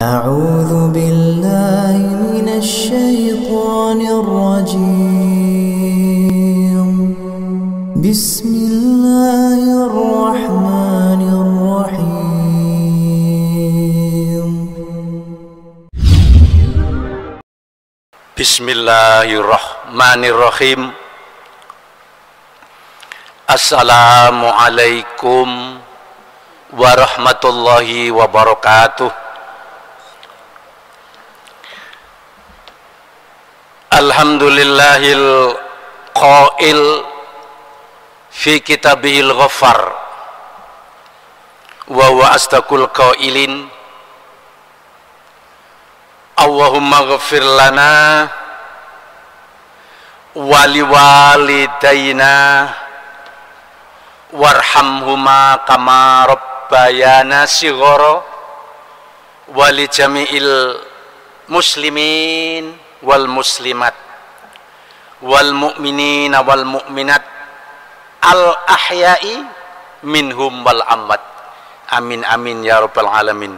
أعوذ بالله من الشيطان الرجيم بسم الله الرحمن الرحيم Bismillahirrahmanirrahim. Assalamualaikum warahmatullahi wabarakatuh. Alhamdulillahil qail fi kitabihil ghaffar wa huwa astaqul qailin. Allahumma ghafir lana wali walidayna warhamhuma kama rabbayana shighara wali jami'il muslimin wal muslimat wal mu'minina wal mu'minat al ahya'i minhum wal amwat. Amin amin ya rabbal alamin.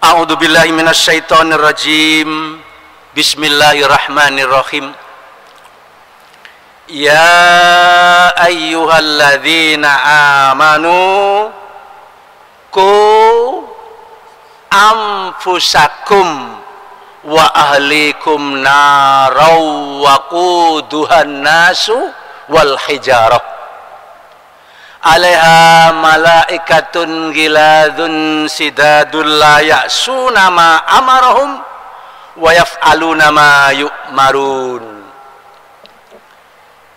A'udzu billahi minasy syaithanir rajim. Bismillahirrahmanirrahim. Ya ayyuhalladzina amanu qu anfusakum wa ahlikum naraw waquduhan nasu wal hijarah alaiha malaikatun giladun sidadul la ya'suna ma amarahum wa yaf'aluna ma yu'marun.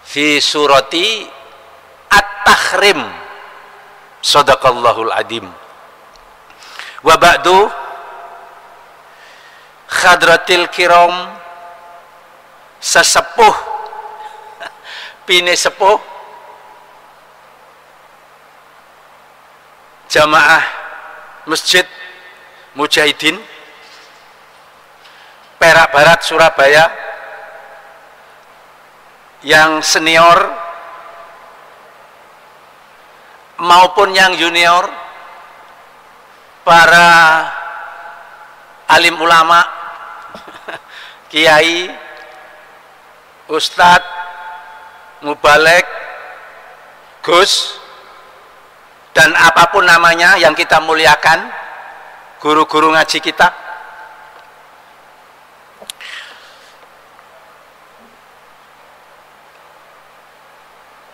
Fi surati At-Tahrim. Shadaqallahul adim. Wa ba'du, khadratil kiram, sesepuh pine sepuh jamaah Masjid Mujahidin Perak Barat Surabaya yang senior maupun yang junior, para alim ulama, kiai, ustadz, mubalek, gus, dan apapun namanya yang kita muliakan, guru-guru ngaji kita.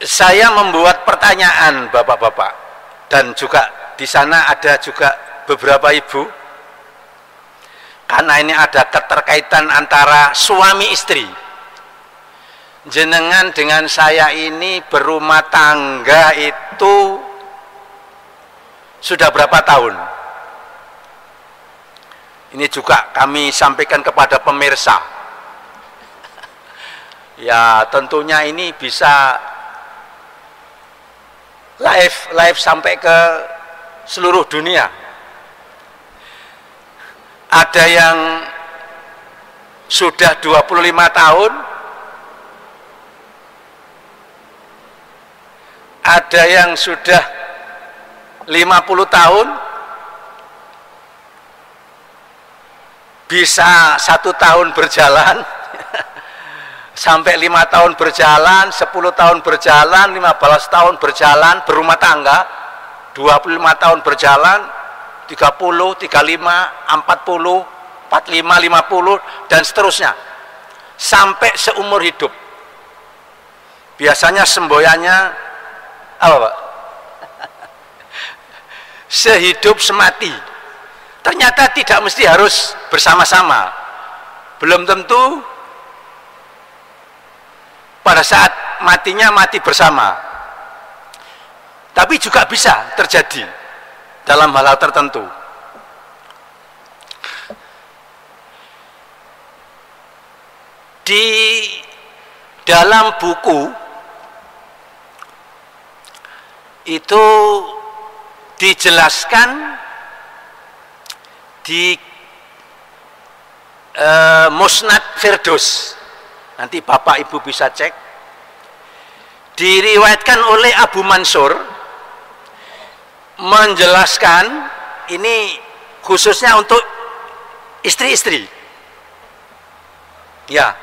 Saya membuat pertanyaan bapak-bapak, dan juga di sana ada juga beberapa ibu, karena ini ada keterkaitan antara suami istri. Jenengan dengan saya ini berumah tangga itu sudah berapa tahun? Ini juga kami sampaikan kepada pemirsa. Ya tentunya ini bisa live sampai ke seluruh dunia. Ada yang sudah 25 tahun, ada yang sudah 50 tahun, bisa 1 tahun berjalan, sampai 5 tahun berjalan, 10 tahun berjalan, 15 tahun berjalan, berumah tangga, 25 tahun berjalan, 30, 35, 40, 45, 50, dan seterusnya, sampai seumur hidup. Biasanya semboyannya apa Pak? Sehidup semati. Ternyata tidak mesti harus bersama-sama. Belum tentu pada saat matinya mati bersama. Tapi juga bisa terjadi dalam hal-hal tertentu. Di dalam buku itu dijelaskan di Musnad Firdaus, nanti bapak ibu bisa cek, diriwayatkan oleh Abu Mansur menjelaskan ini khususnya untuk istri-istri. Ya.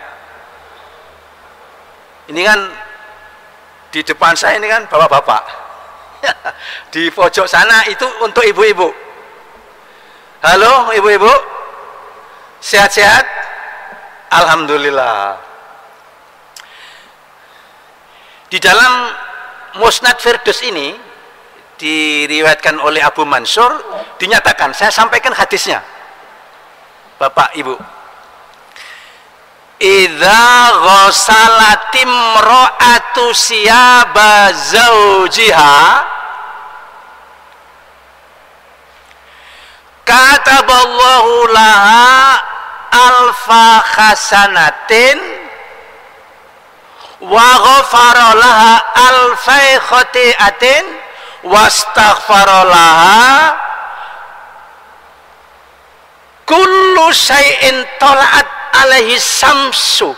Ini kan di depan saya ini kan bapak-bapak. Di pojok sana itu untuk ibu-ibu. Halo ibu-ibu. Sehat-sehat? Alhamdulillah. Di dalam Musnad Firdaus ini diriwayatkan oleh Abu Mansur, dinyatakan, saya sampaikan hadisnya Bapak Ibu, idza ghasalatim ra'atu siyaba zawjiha kataballahu laha alfa khasanatin wa ghafara laha alfai khati'atin wastaghfara laha kullu syai'in tala'at alaihi samsu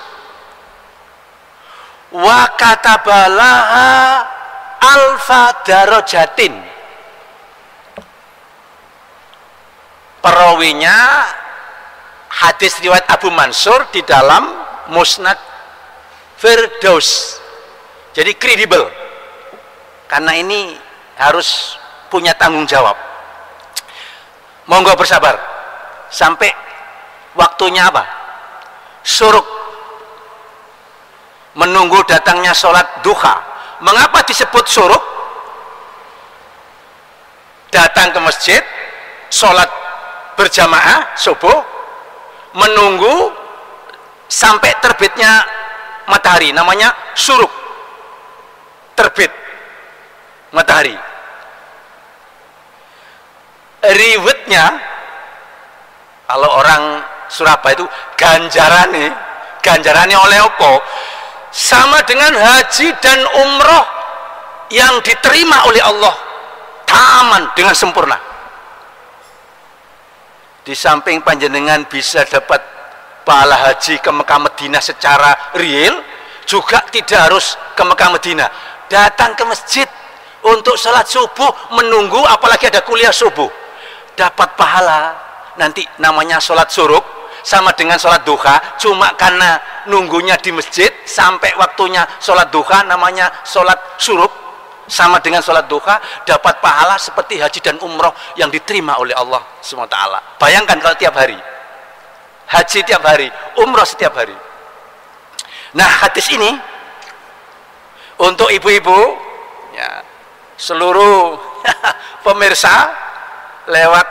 wa katabalaha alfa darajatin. Perawinya hadis riwayat Abu Mansur di dalam Musnad Firdaus, jadi kredibel karena ini harus punya tanggung jawab. Monggo bersabar sampai waktunya apa? Syuruk, menunggu datangnya sholat duha. Mengapa disebut syuruk? Datang ke masjid, sholat berjamaah subuh, menunggu sampai terbitnya matahari, namanya syuruk, terbit matahari. Riwetnya kalau orang Surabaya itu ganjarannya oleh apa? Sama dengan haji dan umroh yang diterima oleh Allah, taman dengan sempurna. Di samping panjenengan bisa dapat pahala haji ke Mekah Madinah secara real, juga tidak harus ke Mekah Madinah, datang ke masjid untuk sholat subuh, menunggu apalagi ada kuliah subuh, dapat pahala. Nanti namanya sholat syuruk, sama dengan sholat duha, cuma karena nunggunya di masjid sampai waktunya sholat duha, namanya sholat syuruk, sama dengan sholat duha, dapat pahala seperti haji dan umroh yang diterima oleh Allah SWT. Bayangkan kalau tiap hari haji, tiap hari umroh, setiap hari. Nah, hadis ini untuk ibu-ibu ya, seluruh pemirsa lewat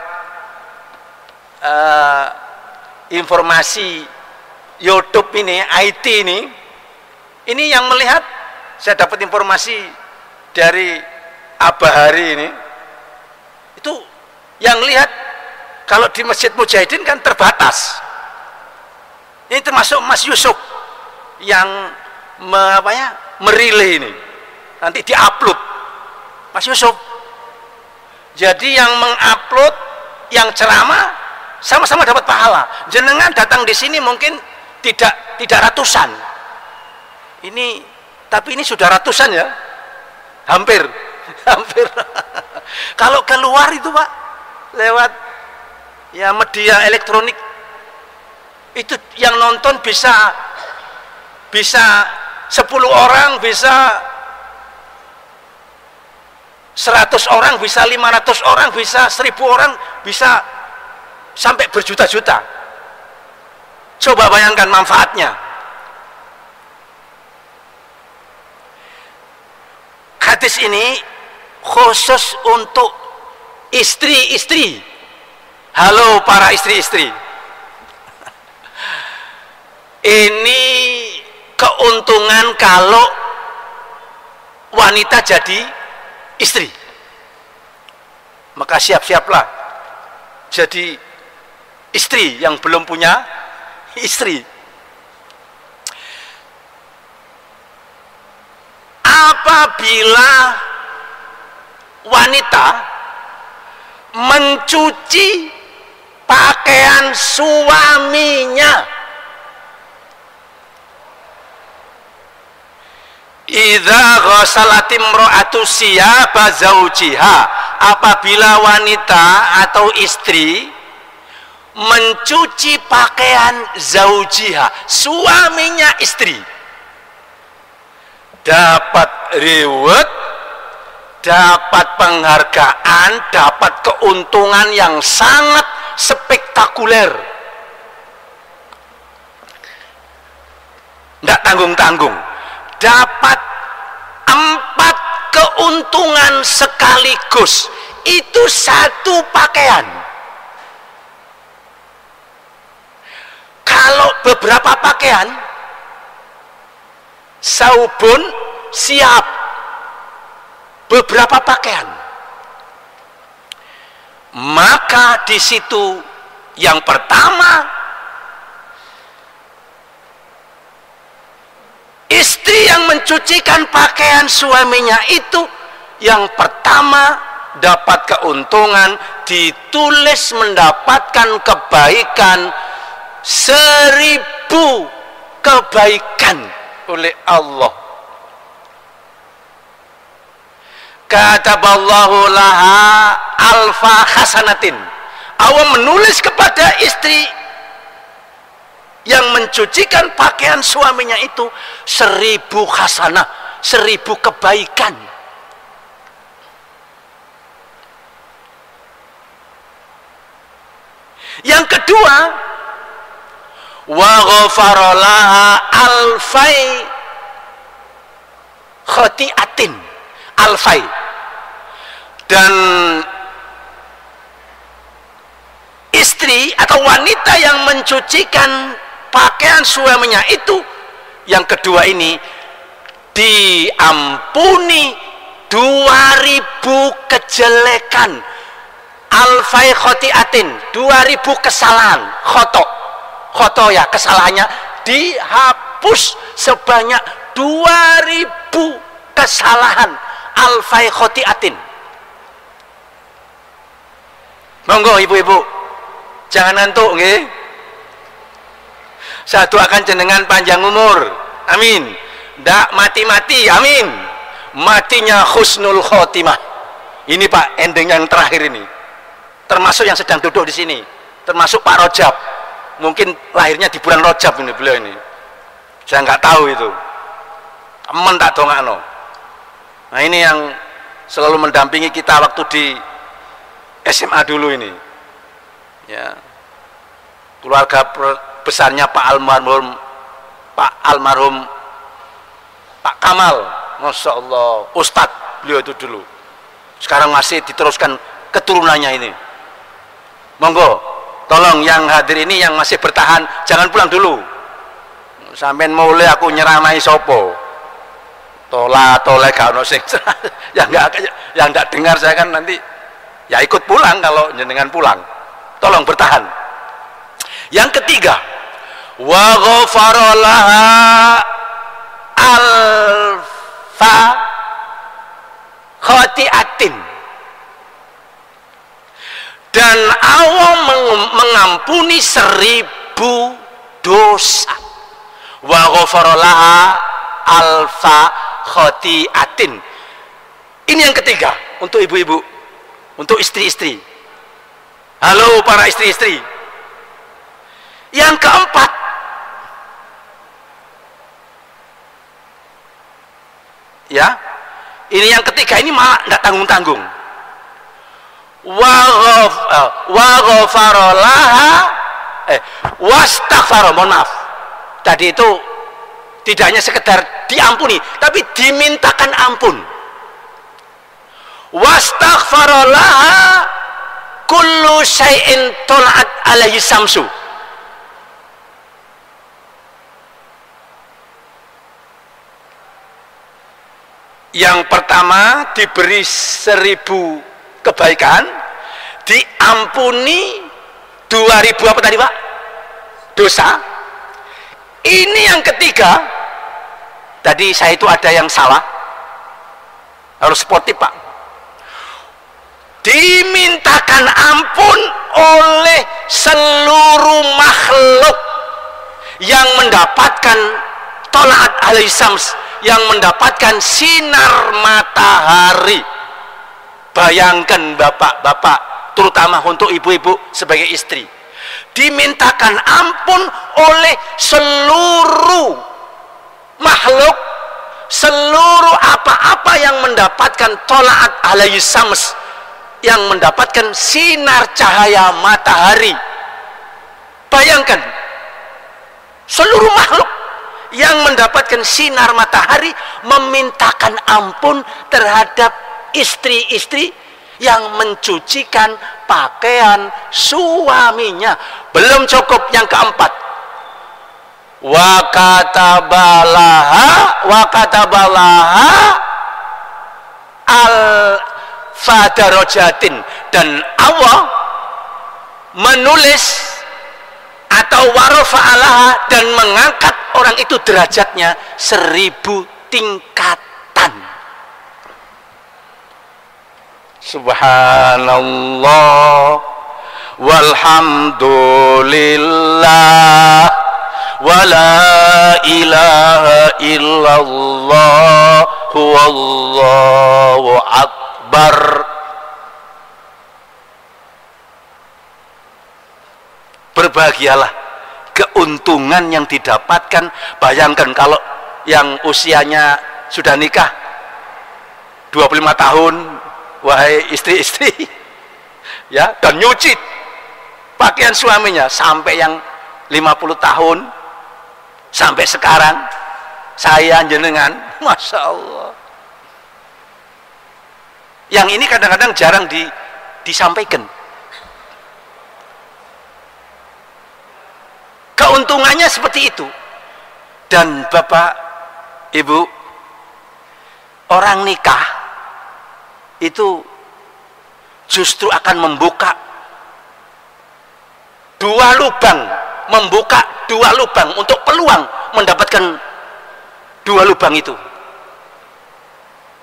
informasi YouTube ini, IT ini yang melihat, saya dapat informasi dari Abahari ini, itu yang lihat kalau di Masjid Mujahidin kan terbatas. Ini termasuk Mas Yusuf yang merilai ini, nanti diupload Mas Yusuf. Jadi yang mengupload, yang ceramah sama-sama dapat pahala. Jenengan datang di sini mungkin tidak ratusan, ini tapi ini sudah ratusan ya, hampir. Kalau keluar itu Pak, lewat ya media elektronik, itu yang nonton bisa 10 orang, bisa 100 orang, bisa 500 orang, bisa 1000 orang, bisa sampai berjuta-juta. Coba bayangkan manfaatnya. Hadis ini khusus untuk istri-istri. Halo para istri-istri, ini keuntungan kalau wanita jadi istri. Maka siap-siaplah jadi istri yang belum punya istri. Apabila wanita mencuci pakaian suaminya, idza ghasalatim ra'atu siyaba zawjiha apabila wanita atau istri mencuci pakaian zaujiha, suaminya istri, dapat reward, dapat penghargaan, dapat keuntungan yang sangat spektakuler, tidak tanggung-tanggung, dapat 4 keuntungan sekaligus. Itu satu pakaian. Kalau beberapa pakaian, saubun siap beberapa pakaian, maka di situ yang pertama, istri yang mencucikan pakaian suaminya itu yang pertama dapat keuntungan, ditulis mendapatkan kebaikan 1000 kebaikan oleh Allah. Kataballahu laha alfa hasanatin. Allah menulis kepada istri yang mencucikan pakaian suaminya itu 1000 hasanah, 1000 kebaikan. Yang kedua, wa ghafara laha alfai khati'atin, alfai, dan istri atau wanita yang mencucikan pakaian suaminya itu yang kedua ini diampuni 2000 kejelekan, alfai khotiatin, 2000 kesalahan, khoto ya, kesalahannya dihapus sebanyak 2000 kesalahan, alfai khotiatin. Monggo ibu-ibu jangan ngantuk nggih. Saya doakan jenengan panjang umur, amin. Ndak mati-mati, amin. Matinya husnul khotimah. Ini Pak, ending yang terakhir ini. Termasuk yang sedang duduk di sini, termasuk Pak Rojab. Mungkin lahirnya di bulan Rojab ini beliau ini. Saya nggak tahu itu. Temen tak dongakno. Nah ini yang selalu mendampingi kita waktu di SMA dulu ini. Ya. Keluarga besarnya Pak almarhum Pak Kamal, Masya Allah, Ustadz beliau itu dulu. Sekarang masih diteruskan keturunannya ini. Monggo, tolong yang hadir ini yang masih bertahan jangan pulang dulu. Sampean mulai aku nyeramai sopo. Toleh gak ono sing yang enggak dengar saya kan nanti ya ikut pulang kalau jenengan pulang. Tolong bertahan. Yang ketiga, wa ghafara laha alfa khati'atin, dan Allah mengampuni 1000 dosa. Wa ghafara laha alfa khati'atin. Ini yang ketiga untuk ibu-ibu, untuk istri-istri. Halo para istri-istri. Yang keempat, ya, ini yang ketiga ini malah tidak tanggung-tanggung. Wa ghafara laha wastaghfara, mohon maaf. Tadi itu tidak hanya sekedar diampuni, tapi dimintakan ampun. Wastaghfara laha kullu syai'in tola'at alaihi samsu. Yang pertama diberi 1000 kebaikan, diampuni 2000 apa tadi Pak? Dosa. Ini yang ketiga, tadi saya itu ada yang salah, harus sportif Pak. Dimintakan ampun oleh seluruh makhluk yang mendapatkan tolaat alaihi syams, yang mendapatkan sinar matahari. Bayangkan bapak-bapak, terutama untuk ibu-ibu sebagai istri, dimintakan ampun oleh seluruh makhluk, seluruh apa-apa yang mendapatkan tolaat alaihi syams, yang mendapatkan sinar cahaya matahari. Bayangkan, seluruh makhluk yang mendapatkan sinar matahari memintakan ampun terhadap istri-istri yang mencucikan pakaian suaminya. Belum cukup, yang keempat, wa katabalaha al fadarojatin, dan Allah menulis atau warofa'alaha, dan mengangkat orang itu derajatnya 1000 tingkatan. Subhanallah walhamdulillah wala ilaha illallah wallahu akbar. Berbahagialah, keuntungan yang didapatkan. Bayangkan kalau yang usianya sudah nikah 25 tahun, wahai istri-istri, ya, dan nyuci pakaian suaminya sampai yang 50 tahun sampai sekarang, saya jenengan, masya Allah. Yang ini kadang-kadang jarang disampaikan. Keuntungannya seperti itu. Dan bapak, ibu, orang nikah itu justru akan membuka dua lubang, untuk peluang mendapatkan dua lubang itu.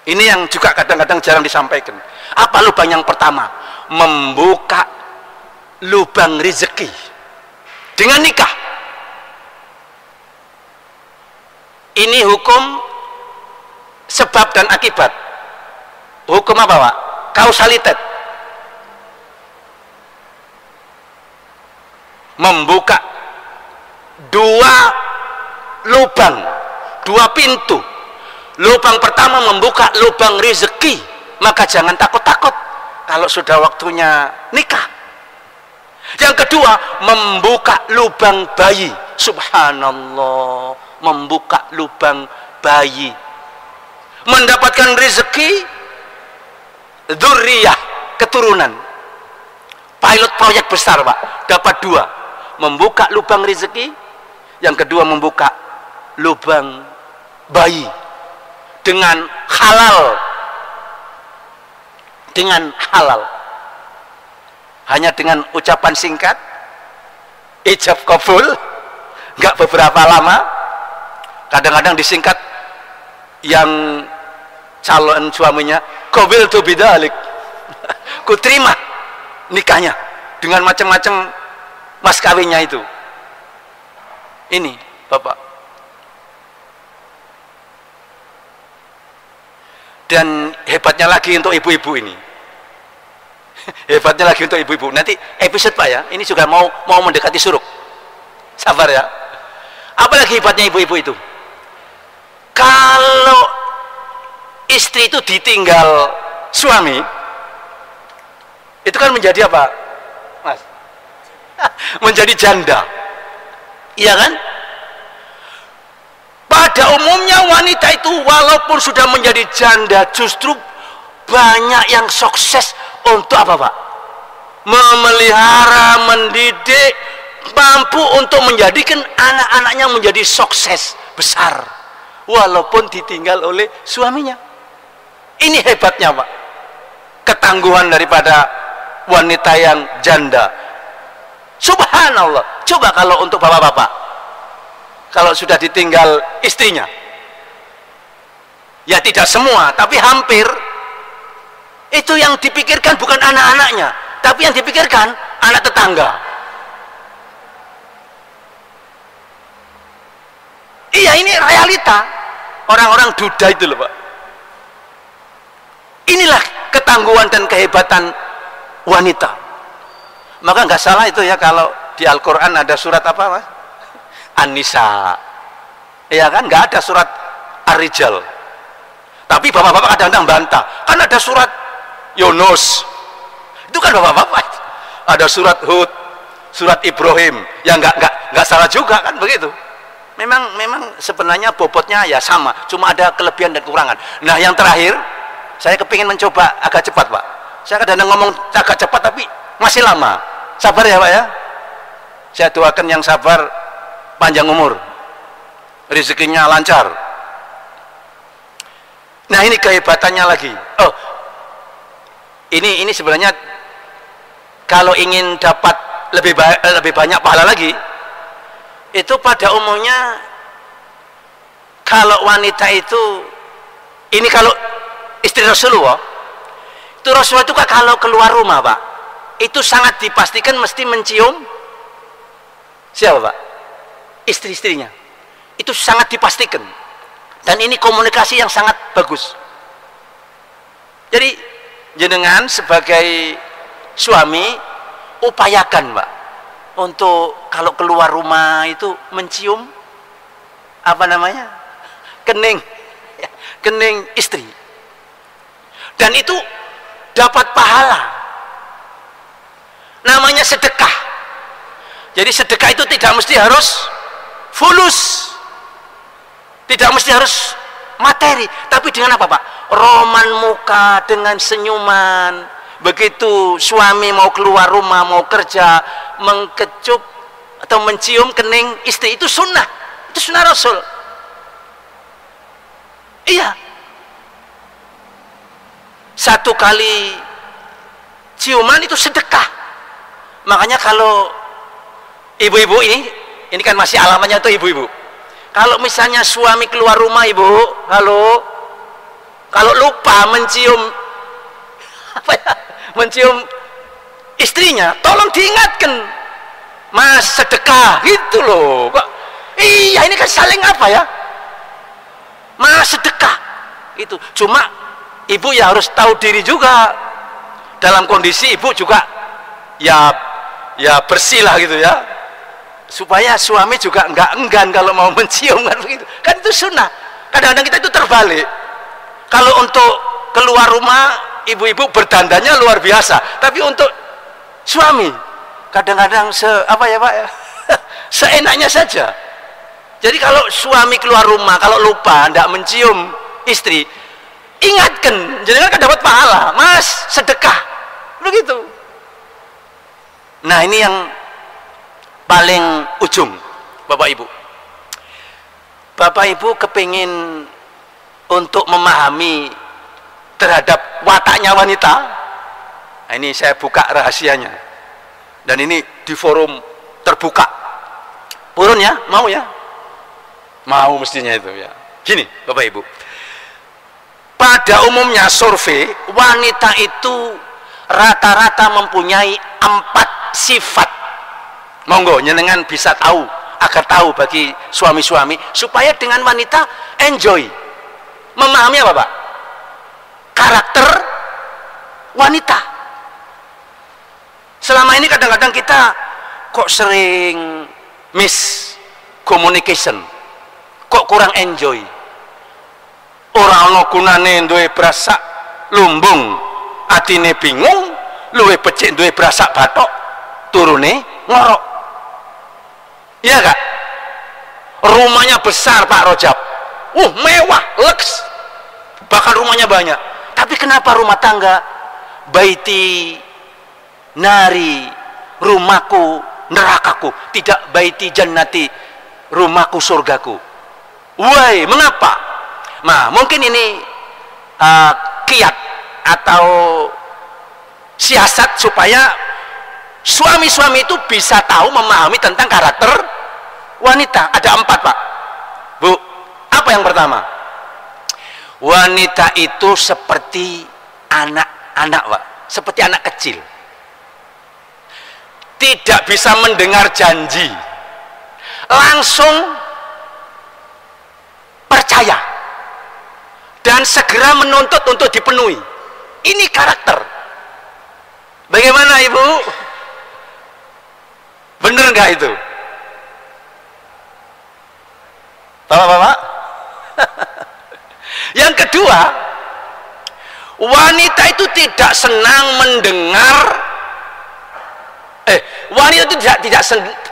Ini yang juga kadang-kadang jarang disampaikan. Apa lubang yang pertama? Membuka lubang rezeki dengan nikah. Ini hukum sebab dan akibat. Hukum apa, Pak? Kausalitas. Membuka dua lubang, dua pintu. Lubang pertama membuka lubang rezeki, maka jangan takut-takut kalau sudah waktunya nikah. Yang kedua, membuka lubang bayi. Subhanallah, membuka lubang bayi, mendapatkan rezeki dzurriyah, keturunan. Pilot proyek besar, Pak, dapat dua, membuka lubang rezeki, yang kedua membuka lubang bayi dengan halal, hanya dengan ucapan singkat, ijab kabul, nggak beberapa lama. Kadang-kadang disingkat, yang calon suaminya, qabil tu bidzalik, ku terima nikahnya dengan macam-macam mas kawinnya itu. Ini bapak. Dan hebatnya lagi untuk ibu-ibu ini, hebatnya lagi untuk ibu-ibu, nanti episode Pak ya, ini juga mau mendekati suruk, sabar ya. Apalagi hebatnya ibu-ibu itu, kalau istri itu ditinggal suami, itu kan menjadi apa, Mas? Menjadi janda, iya kan? Pada umumnya wanita itu walaupun sudah menjadi janda, justru banyak yang sukses untuk apa, Pak? Memelihara, mendidik, mampu untuk menjadikan anak-anaknya menjadi sukses besar walaupun ditinggal oleh suaminya. Ini hebatnya, Pak, ketangguhan daripada wanita yang janda. Subhanallah. Coba kalau untuk bapak-bapak, kalau sudah ditinggal istrinya, ya tidak semua, tapi hampir, itu yang dipikirkan bukan anak-anaknya, tapi yang dipikirkan anak tetangga. Iya, ini realita orang-orang duda itu loh, Pak. Inilah ketangguhan dan kehebatan wanita. Maka nggak salah itu ya kalau di Al-Quran ada surat apa Mas? An-Nisa. Ya kan, nggak ada surat Ar-Rijal. Tapi bapak-bapak kadang-kadang bantah, kan ada surat Yunus. Itu kan bapak-bapak. Ada surat Hud, surat Ibrahim. Ya nggak salah juga kan begitu. Memang sebenarnya bobotnya ya sama, cuma ada kelebihan dan kekurangan. Nah, yang terakhir, saya kepingin mencoba agak cepat Pak. Saya kadang-kadang ngomong agak cepat tapi masih lama. Sabar ya Pak ya. Saya doakan yang sabar panjang umur, rezekinya lancar. Nah, ini kehebatannya lagi. Oh, ini sebenarnya kalau ingin dapat lebih banyak pahala lagi, itu pada umumnya kalau wanita itu, ini kalau istri Rasulullah, itu Rasulullah itu kalau keluar rumah Pak, itu sangat dipastikan mesti mencium siapa Pak? Istri-istrinya. Itu sangat dipastikan. Dan ini komunikasi yang sangat bagus. Jadi jenengan sebagai suami upayakan Pak untuk kalau keluar rumah itu mencium apa namanya? Kening istri. Dan itu dapat pahala. Namanya sedekah. Jadi sedekah itu tidak mesti harus fulus, tidak mesti harus materi, tapi dengan apa Pak? Roman muka, dengan senyuman. Begitu suami mau keluar rumah, mau kerja, mengkecup atau mencium kening istri, itu sunnah, itu sunnah Rasul. Iya, satu kali ciuman itu sedekah. Makanya kalau ibu-ibu ini kan masih alamannya tuh ibu-ibu. Kalau misalnya suami keluar rumah ibu, kalau lupa mencium mencium istrinya, tolong diingatkan, Mas, sedekah gitu loh. Kok iya, ini kan saling apa ya? Mas, sedekah itu. Cuma ibu ya harus tahu diri juga. Dalam kondisi ibu juga ya bersih lah gitu ya, supaya suami juga nggak enggan kalau mau mencium kan begitu. Kan itu sunnah. Kadang-kadang kita itu terbalik. Kalau untuk keluar rumah ibu-ibu berdandannya luar biasa, tapi untuk suami kadang-kadang seenaknya saja. Jadi kalau suami keluar rumah kalau lupa tidak mencium istri, ingatkan, jadi kan dapat pahala, Mas, sedekah begitu. Nah, ini yang paling ujung Bapak Ibu. Bapak Ibu kepingin untuk memahami terhadap wataknya wanita. Nah, ini saya buka rahasianya, dan ini di forum terbuka. Purun ya, mau ya? Mau mestinya itu ya. Gini Bapak Ibu, pada umumnya survei wanita itu rata-rata mempunyai 4 sifat. Monggo nyenengan bisa tahu, agar tahu bagi suami-suami supaya dengan wanita enjoy. Memahami apa Pak? Karakter wanita. Selama ini kadang-kadang kita kok sering miscommunication, kok kurang enjoy. Ora ana gunane duwe brasak lumbung, atine bingung, luwe becik duwe brasak batok, turune ngorok. Iya Kak? Rumahnya besar Pak Rojab, mewah, leks, bahkan rumahnya banyak. Tapi kenapa rumah tangga baiti nari, rumahku nerakaku, tidak baiti jannati, rumahku surgaku? Why, mengapa? Nah, mungkin ini kiat atau siasat supaya suami-suami itu bisa tahu, memahami tentang karakter wanita. Ada 4 Pak, Bu. Apa yang pertama? Wanita itu seperti anak-anak Pak, seperti anak kecil. Tidak bisa mendengar janji, langsung percaya dan segera menuntut untuk dipenuhi. Ini karakter. Bagaimana Ibu? Bener nggak itu? Bapak-bapak? Yang kedua, wanita itu tidak senang mendengar, wanita itu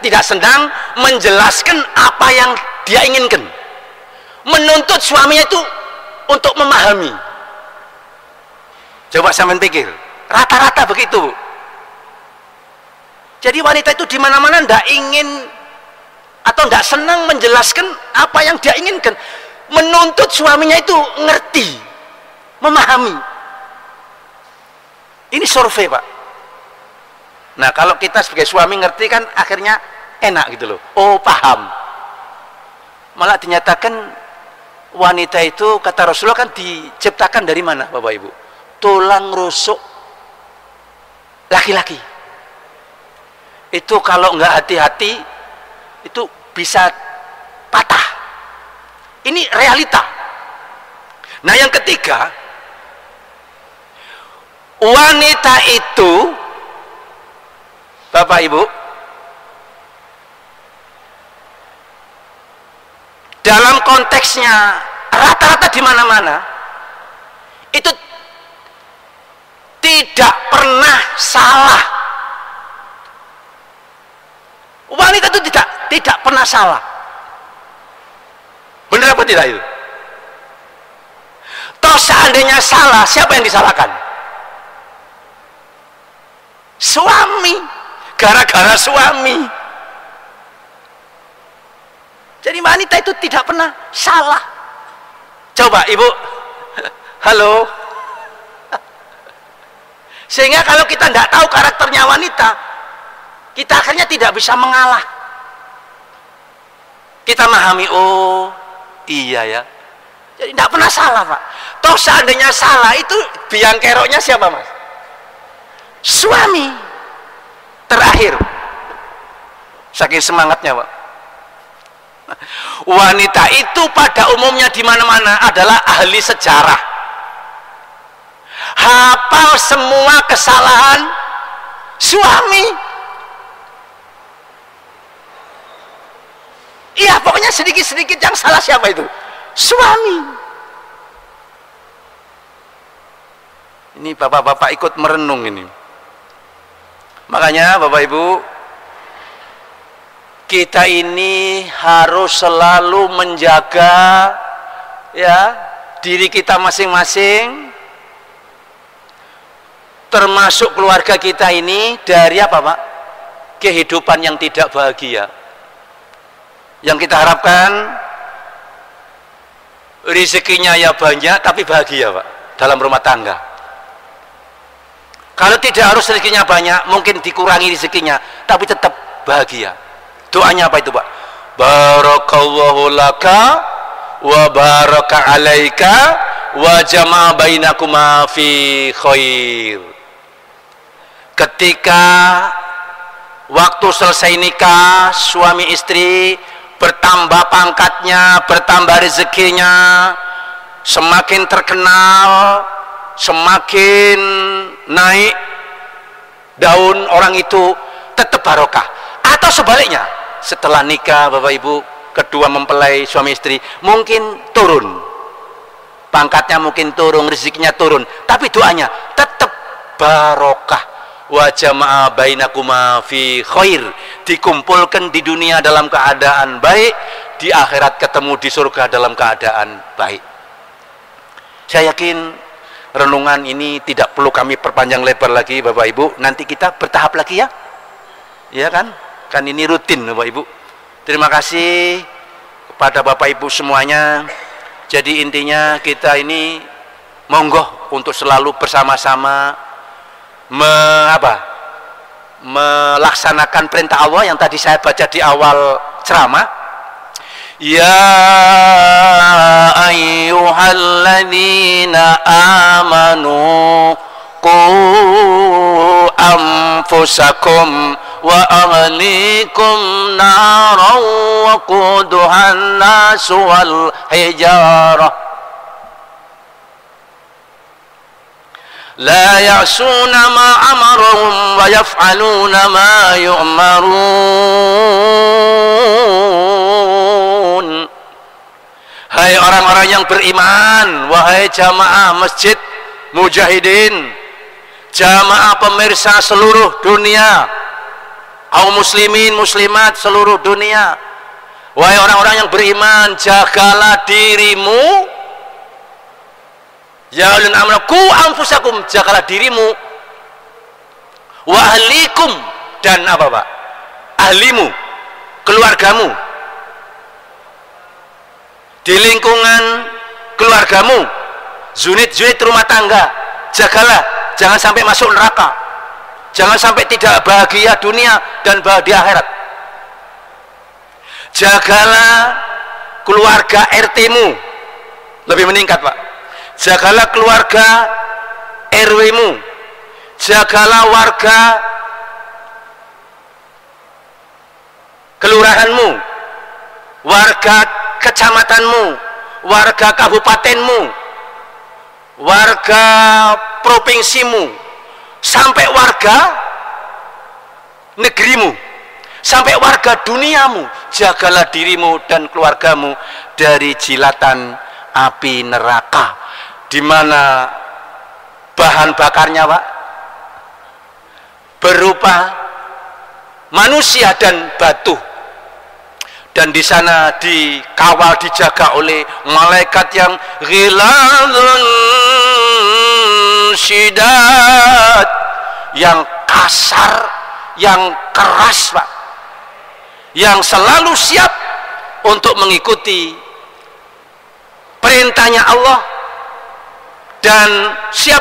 tidak senang menjelaskan apa yang dia inginkan, menuntut suaminya itu untuk memahami. Coba sampean pikir, rata-rata begitu. Jadi wanita itu di mana-mana tidak ingin atau tidak senang menjelaskan apa yang dia inginkan, menuntut suaminya itu ngerti, memahami. Ini survei, Pak. Nah, kalau kita sebagai suami ngerti kan akhirnya enak gitu loh. Oh, paham. Malah dinyatakan wanita itu, kata Rasulullah, kan diciptakan dari mana, Bapak Ibu? Tulang rusuk laki-laki. Itu kalau nggak hati-hati itu bisa patah. Ini realita. Nah, yang ketiga, wanita itu, Bapak Ibu, dalam konteksnya rata-rata di mana-mana itu tidak pernah salah. Wanita itu tidak pernah salah. Benar apa tidak itu? Toh seandainya salah, siapa yang disalahkan? Suami. Gara-gara suami. Jadi wanita itu tidak pernah salah. Coba Ibu, halo. Sehingga kalau kita tidak tahu karakternya wanita, kita akhirnya tidak bisa mengalah. Kita memahami, oh iya ya. Jadi tidak pernah salah, Pak. Toh seandainya salah, itu biang keroknya siapa, Mas? Suami. Terakhir, saking semangatnya, Pak, wanita itu pada umumnya di mana-mana adalah ahli sejarah, hafal semua kesalahan suami. Iya, pokoknya sedikit-sedikit yang salah siapa itu? Suami. Ini bapak-bapak ikut merenung ini. Makanya Bapak Ibu, kita ini harus selalu menjaga ya diri kita masing-masing, termasuk keluarga kita ini, dari apa, Pak? Kehidupan yang tidak bahagia. Yang kita harapkan rezekinya ya banyak tapi bahagia, Pak, dalam rumah tangga. Kalau tidak harus rezekinya banyak, mungkin dikurangi rezekinya tapi tetap bahagia. Doanya apa itu, Pak? Barakallahu laka wa baraka alaika wa jama'a bainakuma fi khair. Ketika waktu selesai nikah, suami istri bertambah pangkatnya, bertambah rezekinya, semakin terkenal, semakin naik daun orang itu, tetap barokah. Atau sebaliknya, setelah nikah Bapak Ibu, kedua mempelai suami istri, mungkin turun pangkatnya, mungkin turun rezekinya, turun, tapi doanya tetap barokah. Wa jama'a bainakuma fi khair, dikumpulkan di dunia dalam keadaan baik, di akhirat ketemu di surga dalam keadaan baik. Saya yakin renungan ini tidak perlu kami perpanjang lebar lagi Bapak Ibu, nanti kita bertahap lagi ya. Ya kan? Kan ini rutin Bapak Ibu. Terima kasih kepada Bapak Ibu semuanya. Jadi intinya kita ini monggo untuk selalu bersama-sama melaksanakan perintah Allah yang tadi saya baca di awal ceramah. Ya ayyuhalladzina amanu qu anfusakum wa ahlikum naran wa quduhan nasu wal hijarah la ya'suna ma amarahum wa yaf'aluna ma yu'marun. Hai orang-orang yang beriman, wahai jamaah masjid mujahidin, jamaah pemirsa seluruh dunia, kaum muslimin muslimat seluruh dunia, wahai orang-orang yang beriman, jagalah dirimu, ya ulil amri qu anfusakum, jagalah dirimu, wa ahlikum, dan apa Pak? Ahlimu, keluargamu, di lingkungan keluargamu, zunit-zunit rumah tangga, jagalah, jangan sampai masuk neraka, jangan sampai tidak bahagia dunia dan bahagia akhirat. Jagalah keluarga RT-mu, lebih meningkat Pak. Jagalah keluarga RW-mu, jagalah warga kelurahanmu, warga kecamatanmu, warga kabupatenmu, warga provinsimu, sampai warga negerimu, sampai warga duniamu. Jagalah dirimu dan keluargamu dari jilatan api neraka, di mana bahan bakarnya Pak berupa manusia dan batu, dan di sana dikawal, dijaga oleh malaikat yang ghiladun syidad, yang kasar, yang keras Pak, yang selalu siap untuk mengikuti perintahnya Allah dan siap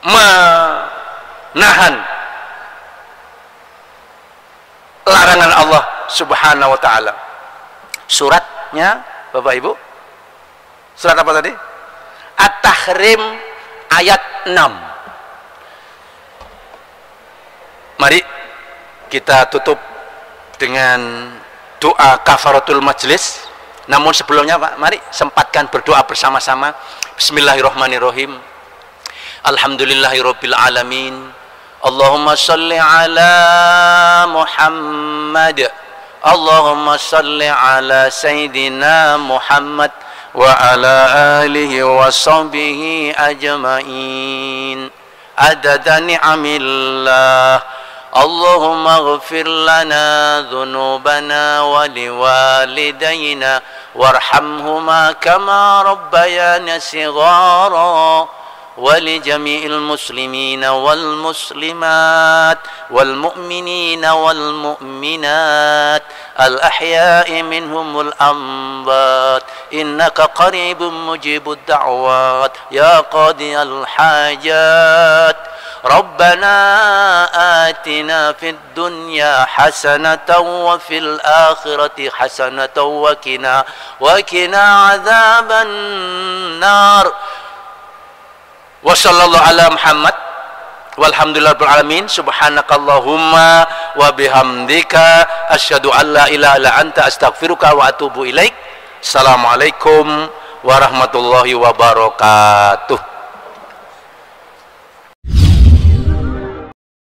menahan larangan Allah subhanahu wa ta'ala. Suratnya Bapak Ibu, surat apa tadi? At-Tahrim ayat 6. Mari kita tutup dengan doa kafaratul majlis. Namun sebelumnya Pak, mari sempatkan berdoa bersama-sama. Bismillahirrahmanirrahim. Alhamdulillahirabbil alamin. Allahumma salli ala Muhammad, Allahumma salli ala Sayyidina Muhammad wa ala alihi wa sahbihi ajma'in adada ni'amillah. Allahumma ghafir lana dhunubana wa liwalidayna warhamhuma kama rabbayana sighara ولجميع المسلمين والمسلمات والمؤمنين والمؤمنات الأحياء منهم والأموات إنك قريب مجيب الدعوات يا قاضي الحاجات. ربنا آتنا في الدنيا حسنة وفي الآخرة حسنة وقنا عذاب النار. Wa sallallahu ala Muhammad walhamdulillahil alamin. Subhanakallahumma wa bihamdika asyhadu an la ilaha illa anta astaghfiruka wa atubu ilaik. Assalamualaikum warahmatullahi wabarakatuh.